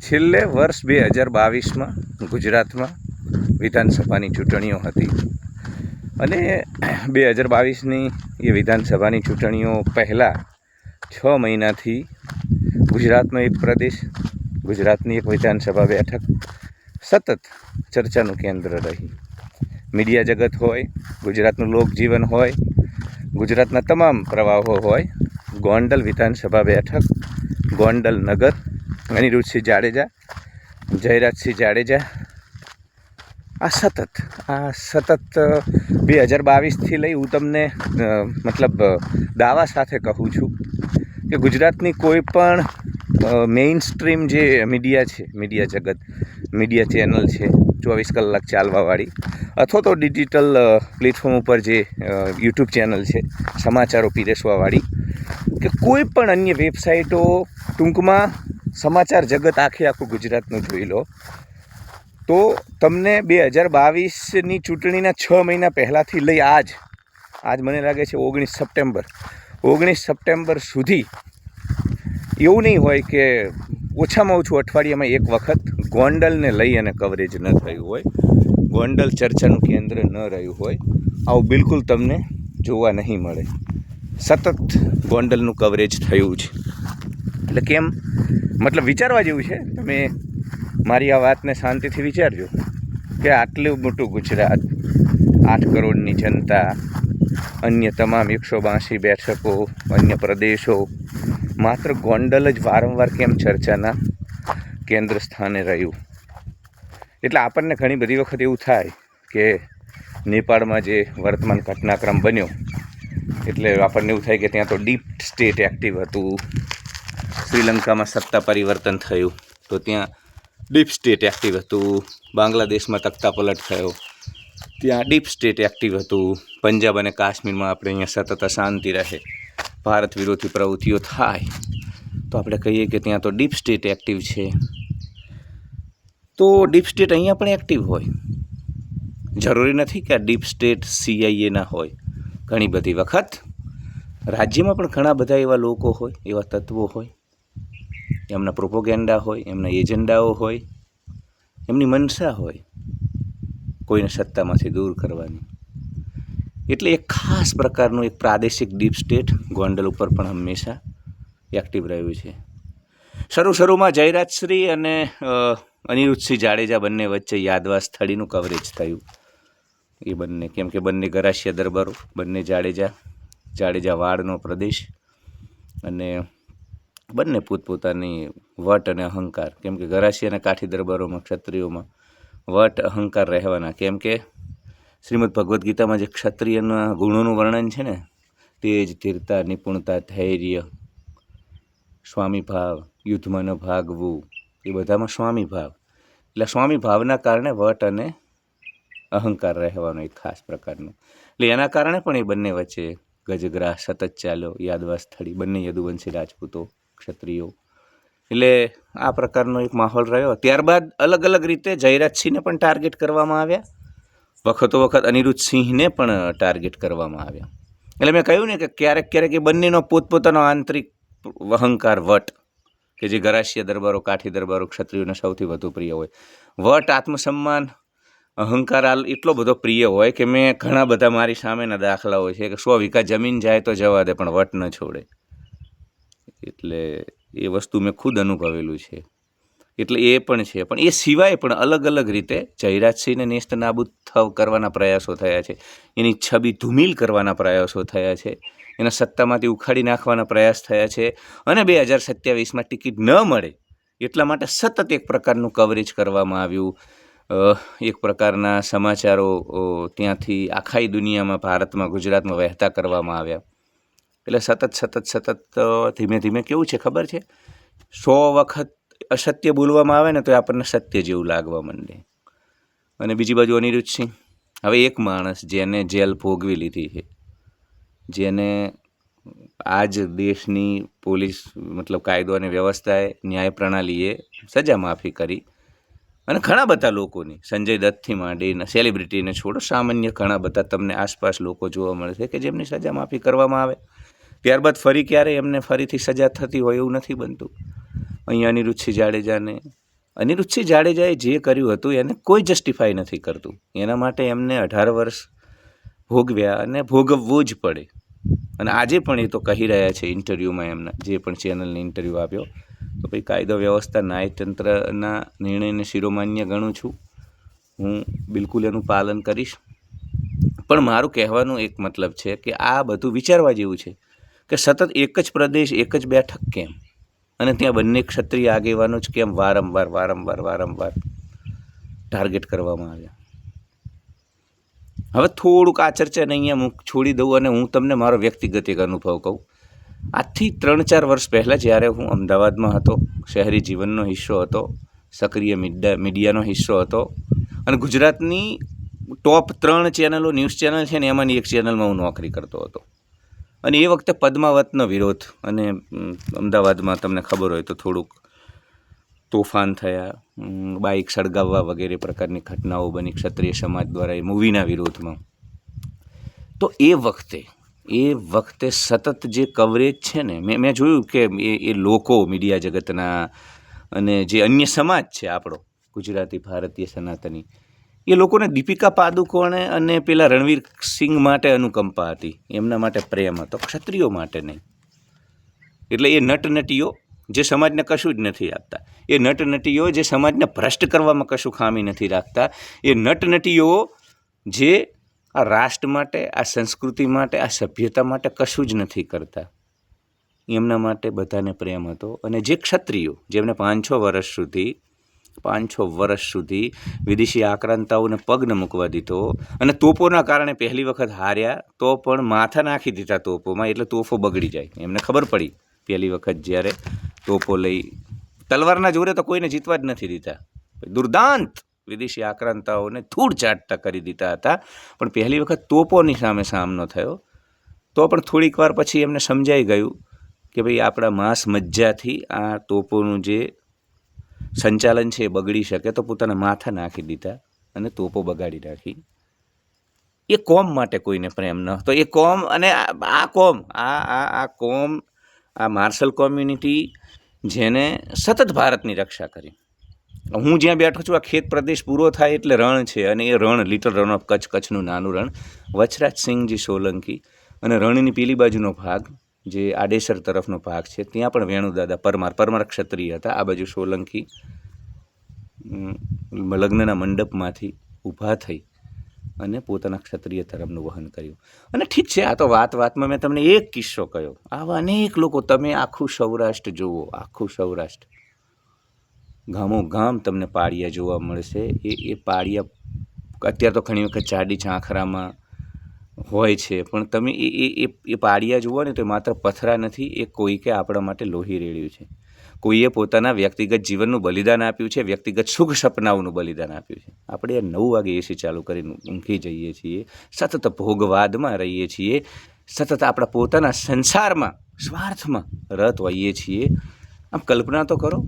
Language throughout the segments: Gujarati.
છેલ્લે વર્ષ 2022માં ગુજરાતમાં વિધાનસભાની ચૂંટણીઓ હતી અને 2022ની એ વિધાનસભાની ચૂંટણીઓ પહેલાં 6 મહિનાથી ગુજરાતનો એક પ્રદેશ, ગુજરાતની એક વિધાનસભા બેઠક સતત ચર્ચાનું કેન્દ્ર રહી. મીડિયા જગત હોય, ગુજરાતનું લોકજીવન હોય, ગુજરાતના તમામ પ્રવાહો હોય, ગોંડલ વિધાનસભા બેઠક, ગોંડલ નગર, અનિરુદ્ધસિંહ જાડેજા, જયરાજસિંહ જાડેજા આ સતત 2022થી લઈ હું તમને દાવા સાથે કહું છું કે ગુજરાતની કોઈ પણ મેઇન સ્ટ્રીમ જે મીડિયા છે, મીડિયા જગત, મીડિયા ચેનલ છે 24 કલાક ચાલવાવાળી, અથવા તો ડિજિટલ પ્લેટફોર્મ ઉપર જે યુટ્યુબ ચેનલ છે સમાચારો પીરસવાવાળી, કે કોઈ પણ અન્ય વેબસાઇટો, ટૂંકમાં સમાચાર જગત આખું ગુજરાતનું જોઈ લો તો તમને 2022ની ચૂંટણીના 6 મહિના પહેલાંથી લઈ આજ મને લાગે છે 19 સપ્ટેમ્બર સુધી એવું નહીં હોય કે ઓછામાં ઓછું અઠવાડિયામાં એક વખત ગોંડલને લઈ અને કવરેજ ન થયું હોય, ગોંડલ ચર્ચાનું કેન્દ્ર ન રહ્યું હોય. આવું બિલકુલ તમને જોવા નહીં મળે. સતત ગોંડલનું કવરેજ થયું છે. એટલે કેમ, વિચારવા જેવું છે. તમે મારી આ વાતને શાંતિથી વિચારજો કે આટલું મોટું ગુજરાત, 8 કરોડની જનતા, અન્ય તમામ 182 બેઠકો, અન્ય પ્રદેશો, માત્ર ગોંડલ જ વારંવાર કેમ ચર્ચાના કેન્દ્ર સ્થાને રહ્યું. એટલે આપણને ઘણી બધી વખત એવું થાય કે નેપાળમાં જે વર્તમાન ઘટનાક્રમ બન્યો એટલે આપણને એવું થાય કે ત્યાં તો ડીપ સ્ટેટ એક્ટિવ હતું. શ્રીલંકામાં સત્તા પરિવર્તન થયું તો ત્યાં ડીપ સ્ટેટ એક્ટિવ હતું. બાંગ્લાદેશમાં તખ્તા પલટ થયો, ત્યાં ડીપ સ્ટેટ એક્ટિવ હતું. પંજાબ અને કાશ્મીરમાં આપણે અહીંયા સતત અશાંતિ રહે, ભારત વિરોધી પ્રવૃત્તિઓ થાય તો આપણે કહીએ કે ત્યાં તો ડીપ સ્ટેટ એક્ટિવ છે. તો ડીપ સ્ટેટ અહીંયા પણ એક્ટિવ હોય. જરૂરી નથી કે આ ડીપ સ્ટેટ CIA હોય. ઘણી બધી વખત રાજ્યમાં પણ ઘણા બધા એવા લોકો હોય, એવા તત્વો હોય, એમના પ્રોપોગેન્ડા હોય, એમના એજન્ડાઓ હોય, એમની મનસા હોય કોઈને સત્તામાંથી દૂર કરવાની. એટલે એક ખાસ પ્રકારનું એક પ્રાદેશિક ડીપ સ્ટેટ ગોંડલ ઉપર પણ હંમેશા એક્ટિવ રહ્યું છે. શરૂમાં જયરાજશ્રી અને અનિરુદ્ધસિંહ જાડેજા બંને વચ્ચે યાદવા સ્થળીનું કવરેજ થયું. એ બંને, કેમ કે બંને ગરાસિયા દરબારો, બંને જાડેજા વાડનો પ્રદેશ, અને બંને પોતપોતાની વટ અને અહંકાર, કેમ કે ગરાસિયા અને કાઠી દરબારોમાં, ક્ષત્રિયોમાં વટ અહંકાર રહેવાના. કેમ કે શ્રીમદ ભગવદ્ ગીતામાં જે ક્ષત્રિયના ગુણોનું વર્ણન છે ને, તેજ, ધીરતા, નિપુણતા, ધૈર્ય, સ્વામી ભાવ, યુદ્ધમાં ન ભાગવું, એ બધામાં સ્વામી ભાવ. એટલે સ્વામી ભાવના કારણે વટ અને અહંકાર રહેવાનો એક ખાસ પ્રકારનો. એટલે એના કારણે પણ એ બંને વચ્ચે ગજગ્રાહ સતત ચાલ્યો. યાદવા સ્થળી, બંને યદુવંશી રાજપૂતો, ક્ષત્રિયો. એટલે આ પ્રકારનો એક માહોલ રહ્યો. ત્યારબાદ અલગ અલગ રીતે જયરાજસિંહને પણ ટાર્ગેટ કરવામાં આવ્યા, વખત અનિરુદ્ધસિંહને પણ ટાર્ગેટ કરવામાં આવ્યા. એટલે મેં કહ્યું ને કે ક્યારેક એ બંનેનો પોતપોતાનો આંતરિક અહંકાર, વટ, કે જે ગરાસિયા દરબારો, કાઠી દરબારો, ક્ષત્રિયોને સૌથી વધુ પ્રિય હોય. વટ, આત્મસન્માન, અહંકાર એટલો બધો પ્રિય હોય કે મેં ઘણા બધા મારી સામેના દાખલાઓ છે કે 100 વીઘા જમીન જાય તો જવા દે પણ વટ ન છોડે. એટલે એ વસ્તુ મેં ખુદ અનુભવેલું છે. એટલે એ પણ છે. પણ એ સિવાય પણ અલગ અલગ રીતે જયરાજસિંહને નેસ્ત નાબૂદ કરવાના પ્રયાસો થયા છે, એની છબી ધૂમિલ કરવાના પ્રયાસો થયા છે, એના સત્તામાંથી ઉખાડી નાખવાના પ્રયાસ થયા છે. અને 2027માં ટિકિટ ન મળે એટલા માટે સતત એક પ્રકારનું કવરેજ કરવામાં આવ્યું. એક પ્રકારના સમાચારો ત્યાંથી આખાઈ દુનિયામાં, ભારતમાં, ગુજરાતમાં વહેતા કરવામાં આવ્યા. એટલે સતત ધીમે ધીમે કેવું છે ખબર છે, 100 વખત અસત્ય બોલવામાં આવે ને તો આપણને સત્ય જેવું લાગવા માંડે. અને બીજી બાજુ અનિરુદ્ધસિંહ, હવે એક માણસ જેને જેલ ભોગવી લીધી છે, જેને આજ દેશની પોલીસ, કાયદો અને વ્યવસ્થાએ, ન્યાય પ્રણાલીએ સજા માફી કરી, અને ઘણા બધા લોકોની, સંજય દત્તથી માંડીને સેલિબ્રિટીને છોડો, સામાન્ય ઘણા બધા તમને આસપાસ લોકો જોવા મળે છે કે જેમની સજા માફી કરવામાં આવે, ત્યારબાદ ફરી ક્યારેય એમને ફરીથી સજા થતી હોય એવું નથી બનતું. અહીંયા અનિરુદ્ધસિંહ જાડેજાને અનિરુદ્ધસિંહ જાડેજાએ જે કર્યું હતું એને કોઈ જસ્ટિફાઈ નથી કરતું. એના માટે એમને 18 વર્ષ ભોગવ્યા અને ભોગવવું જ પડે. અને આજે પણ એ તો કહી રહ્યા છે ઇન્ટરવ્યૂમાં, એમના જે પણ ચેનલને ઇન્ટરવ્યૂ આપ્યો, તો ભાઈ કાયદો વ્યવસ્થા ન્યાયતંત્રના નિર્ણયને શિરોમાન્ય ગણું છું, હું બિલકુલ એનું પાલન કરીશ. પણ મારું કહેવાનું એક મતલબ છે કે આ બધું વિચારવા જેવું છે કે સતત એક જ પ્રદેશ, એક જ બેઠક કેમ, અને ત્યાં બંને ક્ષત્રિય આગેવાનો જ કેમ વારંવાર ટાર્ગેટ કરવામાં આવ્યા. હવે થોડુંક આ ચર્ચાને અહીંયા છોડી દઉં અને હું તમને મારો વ્યક્તિગત એક અનુભવ કહું. આજથી 3-4 વર્ષ પહેલાં જ્યારે હું અમદાવાદમાં હતો, શહેરી જીવનનો હિસ્સો હતો, સક્રિય મીડિયાનો હિસ્સો હતો, અને ગુજરાતની ટોપ 3 ચેનલો, ન્યૂઝ ચેનલ છે ને એમાંની એક ચેનલમાં હું નોકરી કરતો હતો. અને એ વખતે પદ્માવતનો વિરોધ, અને અમદાવાદમાં તમને ખબર હોય તો થોડુંક તોફાન થયા, બાઇક સળગાવવા વગેરે પ્રકારની ઘટનાઓ બની ક્ષત્રિય સમાજ દ્વારા એ મૂવીના વિરોધમાં. તો એ વખતે સતત જે કવરેજ છે ને, મેં જોયું કે એ લોકો મીડિયા જગતના અને જે અન્ય સમાજ છે આપણો ગુજરાતી ભારતીય સનાતની, એ લોકોને દીપિકા પાદુકોણે અને પેલા રણવીર સિંહ માટે અનુકંપા હતી, એમના માટે પ્રેમ હતો, ક્ષત્રિયો માટે નહીં. એટલે એ નટનટીઓ જે સમાજને કશું જ નથી આપતા, એ નટનટીઓ જે સમાજને ભ્રષ્ટ કરવામાં કશું ખામી નથી રાખતા, એ નટનટીઓ જે આ રાષ્ટ્ર માટે, આ સંસ્કૃતિ માટે, આ સભ્યતા માટે કશું જ નથી કરતા, એમના માટે બધાને પ્રેમ હતો. અને જે ક્ષત્રિયો જેમને 5-6 વર્ષ સુધી વિદેશી આક્રાંતાઓને પગ ન મૂકવા દીધો, અને તોપોના કારણે પહેલી વખત હાર્યા તો પણ માથા નાખી દીધા તોપોમાં, એટલે તોફો બગડી જાય. એમને ખબર પડી પહેલી વખત જ્યારે તોપો લઈ, તલવારના જોરે તો કોઈને જીતવા જ નથી દીધા, દુર્દાંત વિદેશી આક્રાંતાઓને ધૂળ ચાટતા કરી દીધા હતા. પણ પહેલી વખત તોપોની સામે સામનો થયો તો પણ થોડીક વાર પછી એમને સમજાઈ ગયું કે ભાઈ આપણા માંસ મજ્જાથી આ તોપોનું જે સંચાલન છે એ બગડી શકે, તો પોતાના માથા નાખી દીધા અને તોપો બગાડી નાખી. એ કોમ માટે કોઈને પ્રેમ ન હતો. એ કોમ અને આ કોમ, આ માર્શલ કોમ્યુનિટી જેને સતત ભારતની રક્ષા કરી. હું જ્યાં બેઠો છું, આ ખેત પ્રદેશ પૂરો થાય એટલે રણ છે, અને એ રણ લિટલ રન ઓફ કચ્છ, કચ્છનું નાનું રણ, વચરાજસિંહજી સોલંકી, અને રણની પેલી બાજુનો ભાગ જે આડેસર તરફનો ભાગ છે, ત્યાં પણ વેણુદાદા પરમાર ક્ષત્રિય હતા. આ બાજુ સોલંકી લગ્નના મંડપમાંથી ઊભા થઈ અને પોતાના ક્ષત્રિય ધર્મનું વહન કર્યું. અને ઠીક છે, આ તો વાતમાં મેં તમને એક કિસ્સો કહ્યો. આવા અનેક લોકો, તમે આખું સૌરાષ્ટ્ર જુઓ, આખું સૌરાષ્ટ્ર, ગામો ગામ તમને પાળિયા જોવા મળશે. એ પાળિયા અત્યારે તો ઘણી વખત ચાડી ચાંખરામાં હોય છે, પણ તમે એ પાળિયા જુઓ ને તો માત્ર પથરા નથી, એ કોઈકે આપણા માટે લોહી રેડ્યું છે, કોઈએ પોતાના વ્યક્તિગત જીવનનું બલિદાન આપ્યું છે, વ્યક્તિગત સુખ સપનાઓનું બલિદાન આપ્યું છે. આપણે 9 વાગે એસી ચાલુ કરીને ઊંઘી જઈએ છીએ, સતત ભોગવાદમાં રહીએ છીએ, સતત આપણા પોતાના સંસારમાં, સ્વાર્થમાં રત હોઈએ છીએ. આમ કલ્પના તો કરો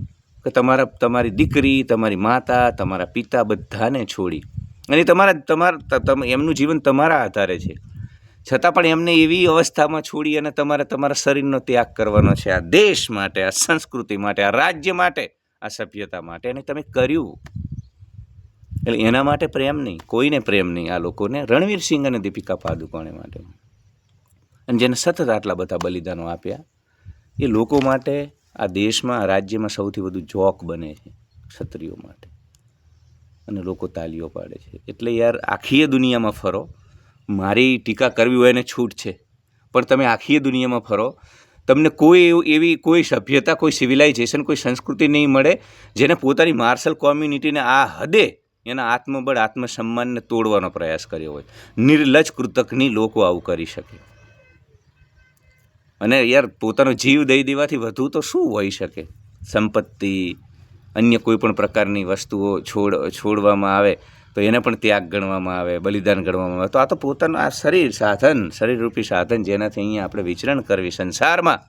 કે તમારી દીકરી, તમારી માતા, તમારા પિતા બધાને છોડી, અને એમનું જીવન તમારા આધારે છે, છતાં પણ એમને એવી અવસ્થામાં છોડી અને તમારા શરીરનો ત્યાગ કરવાનો છે, આ દેશ માટે, આ સંસ્કૃતિ માટે, આ રાજ્ય માટે, આ સભ્યતા માટે, અને તમે કર્યું. એટલે એના માટે પ્રેમ નહીં, કોઈને પ્રેમ નહીં આ લોકોને, રણવીર સિંહ અને દીપિકા પાદુકોણે માટે. અને જેને સતત આટલા બધા બલિદાનો આપ્યા, એ લોકો માટે આ દેશમાં, આ રાજ્યમાં સૌથી વધુ જોક બને છે ક્ષત્રિયો માટે, અને લોકો તાલીઓ પાડે છે. એટલે યાર, આખી દુનિયામાં ફરો, મારી ટીકા કરવી હોય એને છૂટ છે, પણ તમે આખી દુનિયામાં ફરો, તમને કોઈ સભ્યતા, કોઈ સિવિલાઇઝેશન, કોઈ સંસ્કૃતિ નહીં મળે જેને પોતાની માર્શલ કોમ્યુનિટીને આ હદે એના આત્મબળ, આત્મસન્માનને તોડવાનો પ્રયાસ કર્યો હોય. નિર્લજ કૃતજ્ઞ લોકો આવું કરી શકે. અને યાર, પોતાનો જીવ દઈ દેવાથી વધુ તો શું હોઈ શકે? સંપત્તિ, અન્ય કોઈ પણ પ્રકારની વસ્તુઓ છોડવામાં આવે તો એને પણ ત્યાગ ગણવામાં આવે, બલિદાન ગણવામાં આવે. તો આ તો પોતાનું આ શરીરરૂપી સાધન જેનાથી અહીંયા આપણે વિચરણ કરવી સંસારમાં,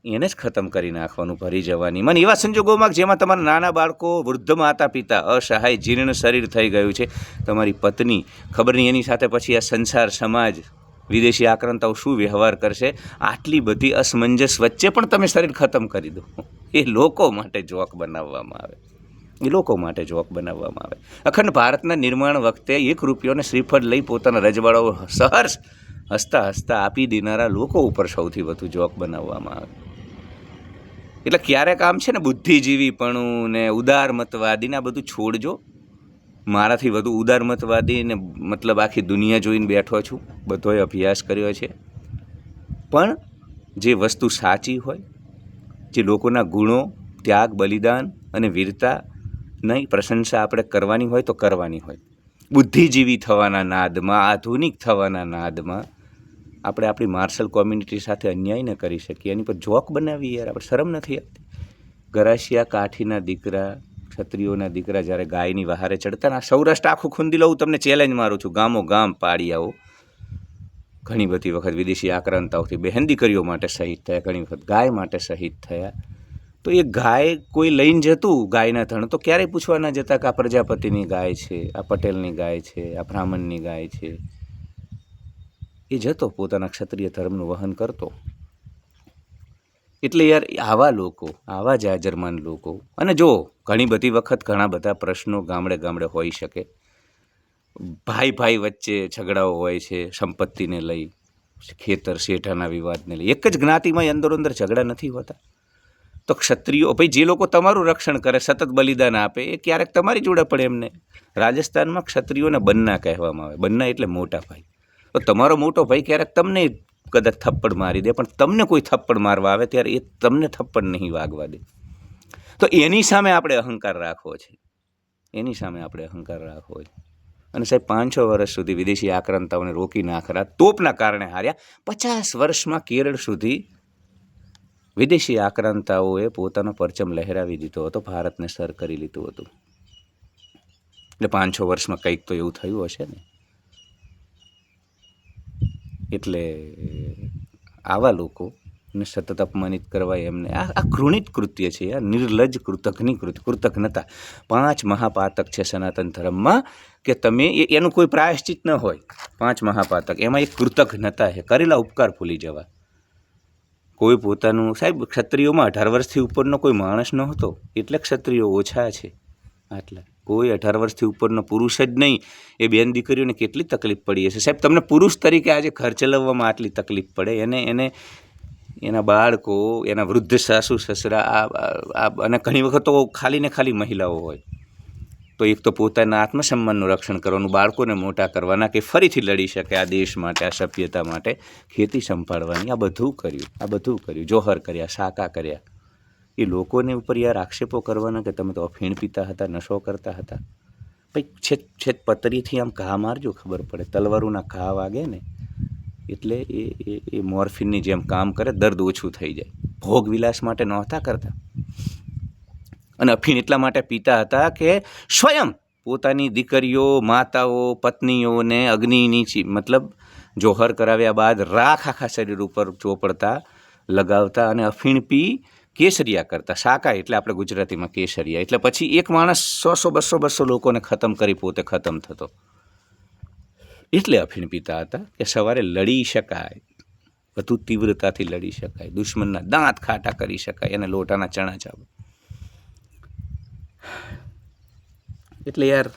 એને જ ખતમ કરી નાખવાનું, ભરી જવાની. મને એવા સંજોગોમાં જેમાં તમારા નાના બાળકો, વૃદ્ધ માતા પિતા, અસહાય જીર્ણ શરીર થઈ ગયું છે, તમારી પત્ની, ખબર નહીં એની સાથે પછી આ સંસાર, સમાજ, વિદેશી આક્રાંતાઓ શું વ્યવહાર કરશે, આટલી બધી અસમંજસ વચ્ચે પણ તમે શરીર ખતમ કરી દો, એ લોકો માટે જોક બનાવવામાં આવે. એ લોકો માટે જોક બનાવવામાં આવે. અખંડ ભારતના નિર્માણ વખતે 1 રૂપિયોને શ્રીફળ લઈ પોતાના રજવાડાઓ સહર્ષ હસતા હસતા આપી દેનારા લોકો ઉપર સૌથી વધુ જોક બનાવવામાં આવે. એટલે ક્યારેક આમ છે ને બુદ્ધિજીવીપણું ને ઉદારમતવાદી ને આ બધું છોડજો. મારાથી વધુ ઉદારમતવાદી ને મતલબ આખી દુનિયા જોઈને બેઠો છું, બધોય અભ્યાસ કર્યો છે. પણ જે વસ્તુ સાચી હોય, જે લોકોના ગુણો, ત્યાગ, બલિદાન અને વીરતાની પ્રશંસા આપણે કરવાની હોય તો કરવાની હોય. બુદ્ધિજીવી થવાના નાદમાં, આધુનિક થવાના નાદમાં આપણે આપણી માર્શલ કોમ્યુનિટી સાથે અન્યાય ન કરી શકીએ. એની પર જોક બનાવી યાર, આપણે શરમ નથી આવતી. ગરાસિયા કાઠીના દીકરા, ક્ષત્રિયોના દીકરા જ્યારે ગાયની વહારે ચડતા ને, સૌરાષ્ટ્ર આખું ખૂંદી લઉં, તમને ચેલેન્જ મારું છું, ગામો ગામ પાડી આવો. ઘણી બધી વખત વિદેશી આક્રાંતાઓથી બહેન દીકરીઓ માટે શહીદ થયા, ઘણી વખત ગાય માટે શહીદ થયા. તો એ ગાય કોઈ લઈને જતું ગાયના ધણ, તો ક્યારેય પૂછવા ન જતા કે આ પ્રજાપતિની ગાય છે, આ પટેલની ગાય છે, આ બ્રાહ્મણની ગાય છે. એ જતો પોતાના ક્ષત્રિય ધર્મનું વહન કરતો. એટલે યાર આવા લોકો, આવા જાજરમાન લોકો, અને જો ઘણી બધી વખત ઘણા બધા પ્રશ્નો ગામડે ગામડે હોઈ શકે. ભાઈ ભાઈ વચ્ચે ઝઘડાઓ હોય છે, સંપત્તિને લઈ, ખેતર શેઠાના વિવાદને લઈ. એક જ જ્ઞાતિમાં અંદરો અંદર ઝઘડા નથી હોતા. તો ક્ષત્રિયો ભાઈ, જે લોકો તમારું રક્ષણ કરે, સતત બલિદાન આપે, એ ક્યારેક તમારી જોડે પડે એમને. રાજસ્થાનમાં ક્ષત્રિયોને બન્ના કહેવામાં આવે. બન્ના એટલે મોટા ભાઈ. તો તમારો મોટો ભાઈ ક્યારેક તમને કદાચ થપ્પડ મારી દે, પણ તમને કોઈ થપ્પડ મારવા આવે ત્યારે એ તમને થપ્પડ નહીં વાગવા દે. તો એની સામે આપણે અહંકાર રાખવો છે, એની સામે આપણે અહંકાર રાખવો છે. અને સાહેબ 5-6 વર્ષ સુધી વિદેશી આક્રાંતાઓને રોકી નાખરા, તોપના કારણે હાર્યા. 50 વર્ષમાં કેરળ સુધી વિદેશી આક્રાંતાઓએ પોતાનો પરચમ લહેરાવી દીધો હતો, ભારતને સર કરી લીધું હતું. એટલે 5-6 વર્ષમાં કંઈક તો એવું થયું હશે ને. એટલે આવા લોકોને સતત અપમાનિત કરવા, એમને આ ઘૃણિત કૃત્ય છે, આ નિર્લજ્જ કૃતજ્ઞતા. 5 મહાપાતક છે સનાતન ધર્મમાં, કે તમે એનું કોઈ પ્રાયશ્ચિત ન હોય. 5 મહાપાતક, એમાં એક કૃતજ્ઞતા છે, કરેલા ઉપકાર ભૂલી જવા. કોઈ પોતાનું, સાહેબ ક્ષત્રિયોમાં 18 વર્ષથી ઉપરનો કોઈ માણસ ન હતો, એટલે ક્ષત્રિયો ઓછા છે આટલા. કોઈ 18 વર્ષથી ઉપરનો પુરુષ જ નહીં. એ બેન દીકરીઓને કેટલી તકલીફ પડી હશે સાહેબ. તમને પુરુષ તરીકે આજે ઘર ચલાવવામાં આટલી તકલીફ પડે, એને એના બાળકો, એના વૃદ્ધ સાસુ સસરા, અને ઘણી વખત તો ખાલી ને ખાલી મહિલાઓ હોય. તો એક તો પોતાના આત્મસન્માનનું રક્ષણ કરવાનું, બાળકોને મોટા કરવાના કે ફરીથી લડી શકે આ દેશ માટે, આ સભ્યતા માટે, ખેતી સંભાળવાની, આ બધું કર્યું. જોહર કર્યા, સાકા કર્યા. એ લોકોને ઉપર યાર આક્ષેપો કરવાના કે તમે તો અફીણ પીતા હતા, નશો કરતા હતા. ભાઈ છેદ પતરીથી આમ ઘા મારજો, ખબર પડે. તલવારોના ઘા વાગે ને એટલે એ મોર્ફિનની જેમ કામ કરે, દર્દ ઓછું થઈ જાય. ભોગ વિલાસ માટે નહોતા કરતા. અને અફીણ એટલા માટે પીતા હતા કે સ્વયં પોતાની દીકરીઓ, માતાઓ, પત્નીઓને અગ્નિની મતલબ જોહર કરાવ્યા બાદ રાખ આખા શરીર ઉપર ચોપડતા, લગાવતા, અને અફીણ પી કેસરિયા કરતા. સાકા એટલે આપણે ગુજરાતીમાં કેસરિયા. એટલે પછી એક માણસ 100-200 લોકોને ખતમ કરી પોતે ખતમ થતો. એટલે અફીણ પીતા હતા કે સવારે લડી શકાય, વધુ તીવ્રતાથી લડી શકાય, દુશ્મનના દાંત ખાટા કરી શકાય, અને લોટાના ચણા ચાવો. એટલે યાર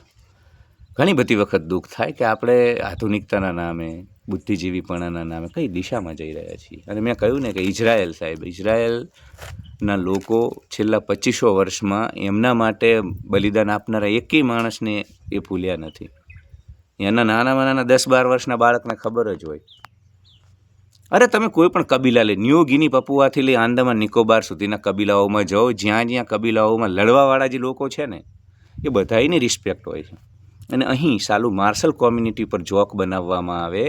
ઘણી બધી વખત દુઃખ થાય કે આપણે આધુનિકતાના નામે, બુદ્ધિજીવીપણાના નામે કઈ દિશામાં જઈ રહ્યા છીએ. અને મેં કહ્યું ને કે ઇઝરાયલ સાહેબ, ઇઝરાયલના લોકો છેલ્લા 2500 વર્ષમાં એમના માટે બલિદાન આપનારા એકેય માણસને એ ભૂલ્યા નથી. એના નાનામાં નાના 10-12 વર્ષના બાળકને ખબર જ હોય. અરે તમે કોઈ પણ કબીલા લે, ન્યૂ ગિની પપુઆથી લઈ આંદામાન નિકોબાર સુધીના કબીલાઓમાં જાઓ, જ્યાં કબીલાઓમાં લડવાવાળા જે લોકો છે ને, એ બધાયની રિસ્પેક્ટ હોય છે. અને અહીં સાલું માર્શલ કોમ્યુનિટી પર જોક બનાવવામાં આવે,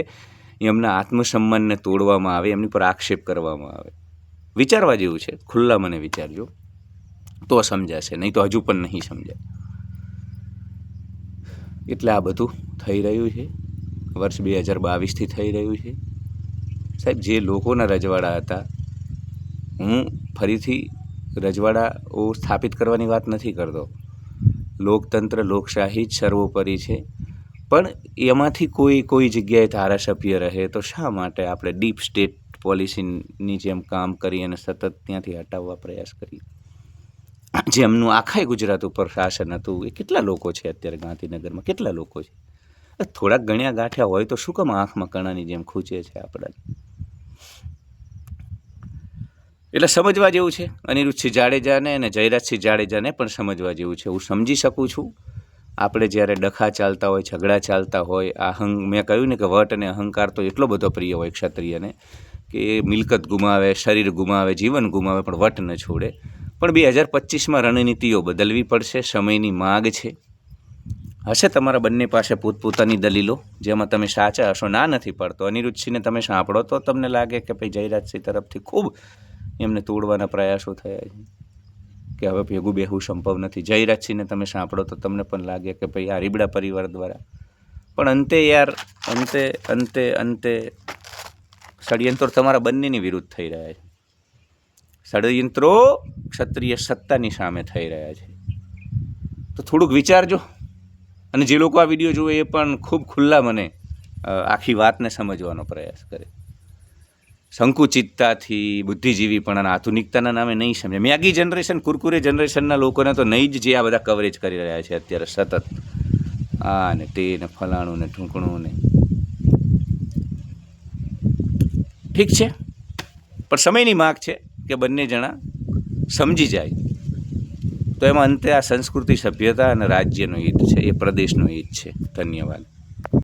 એમના આત્મસન્માનને તોડવામાં આવે, એમની પર આક્ષેપ કરવામાં આવે. વિચારવા જેવું છે. ખુલ્લા મને વિચારજો તો સમજાશે, નહીં તો હજુ પણ નહીં સમજાય. એટલે આ બધું થઈ રહ્યું છે, વર્ષ 2022થી થઈ રહ્યું છે સાહેબ. જે લોકોના રજવાડા હતા, હું ફરીથી રજવાડાઓ સ્થાપિત કરવાની વાત નથી કરતો. લોકતંત્ર, લોકશાહી જ સર્વોપરી છે. પણ એમાંથી કોઈ જગ્યાએ ધારાસભ્ય રહે તો શા માટે આપણે ડીપ સ્ટેટ પોલિસીની જેમ કામ કરી અને સતત ત્યાંથી હટાવવા પ્રયાસ કરીએ? જેમનું આખાય ગુજરાત ઉપર શાસન હતું, એ કેટલા લોકો છે અત્યારે ગાંધીનગરમાં? કેટલા લોકો છે? થોડાક ગણ્યા ગાંઠ્યા હોય તો શું કામ આંખમાં કણાની જેમ ખૂંચે છે આપણાને? એટલે સમજવા જેવું છે. અનિરુદ્ધસિંહ જાડેજાને અને જયરાજસિંહ જાડેજાને પણ સમજવા જેવું છે. હું સમજી શકું છું. આપણે જ્યારે ડખા ચાલતા હોય, ઝઘડા ચાલતા હોય, મેં કહ્યું ને કે વટ અને અહંકાર તો એટલો બધો પ્રિય હોય ક્ષત્રિયને કે એ મિલકત ગુમાવે, શરીર ગુમાવે, જીવન ગુમાવે, પણ વટ ન છોડે. પણ 2025માં રણનીતિઓ બદલવી પડશે. સમયની માગ છે. હશે તમારા બંને પાસે પોતપોતાની દલીલો, જેમાં તમે સાચા હશો. ના નથી પડતો. અનિરુદ્ધસિંહને તમે સાંભળો તો તમને લાગે કે ભાઈ જયરાજસિંહ તરફથી ખૂબ એમને તોડવાના પ્રયાસો થયા છે, કે હવે ભેગું બેહવું સંભવ નથી. જયરાજસિંહને તમે સાંભળો તો તમને પણ લાગે કે ભાઈ આ રીબડા પરિવાર દ્વારા. પણ અંતે યાર, અંતે ષડયંત્રો તમારા બંનેની વિરુદ્ધ થઈ રહ્યા છે. ષડયંત્રો ક્ષત્રિય સત્તાની સામે થઈ રહ્યા છે. તો થોડુંક વિચારજો. અને જે લોકો આ વિડીયો જુએ એ પણ ખૂબ ખુલ્લા મને આખી વાતને સમજવાનો પ્રયાસ કરે. સંકુચિતતાથી, બુદ્ધિજીવી પણ અને આધુનિકતાના નામે નહીં સમજે. મેગી જનરેશન, કુરકુરે જનરેશનના લોકોને તો નહીં જ જે આ બધા કવરેજ કરી રહ્યા છે અત્યારે સતત. આ ને તે ને ફલાણું ને ઢૂંકણું ને. ઠીક છે, પણ સમયની માગ છે કે બંને જણા સમજી જાય. તો એમાં અંતે આ સંસ્કૃતિ, સભ્યતા અને રાજ્યનો હિત છે, એ પ્રદેશનો હિત છે. ધન્યવાદ.